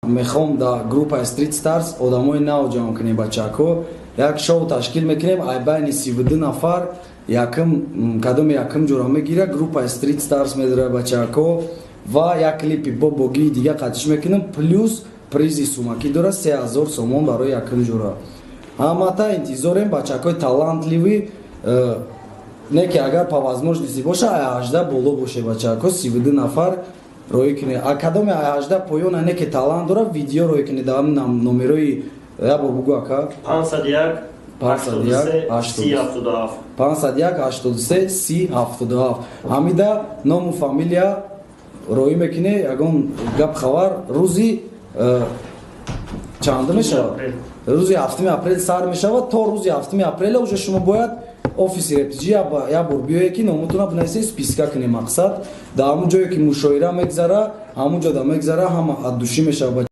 мехом да группа Street Stars одамои нав ҷамъ кунем бачаҳко. Як шоу ташкил мекунем, ай байни 32 нафар кадоме якм ҷора мегира, группа Street Stars медара бачаҳко ва як клипи бо богии дига қатиш мекунем, плюс призи сумакӣ дора 3000 сомон барои якм ҷора. Ҳамата интизорем бачаҳкои талантливӣ, не ки агар по возможности боша ай 18 боло боше бачаҳко 32 нафар роӣ кунед. Кадоме ай 18 поёна не ки талант дора, видео роӣ кунед дар номерои ябор бугу ака 51 83 3077 ҳамида ному фамилия роӣ мекунед. Ягон гап хабар рӯзи чанд мешавад? рӯзи 7 апрел сар мешавад. То рӯзи 7 апрел уже шумо бояд офиси репетиҷӣ як бор биёед ки номутона бинависед, списка кунед мақсад дар ҳамун ҷое ки мушоира мегзара, ҳамун ҷода мегзара, ҳама аддушӣ мешавад.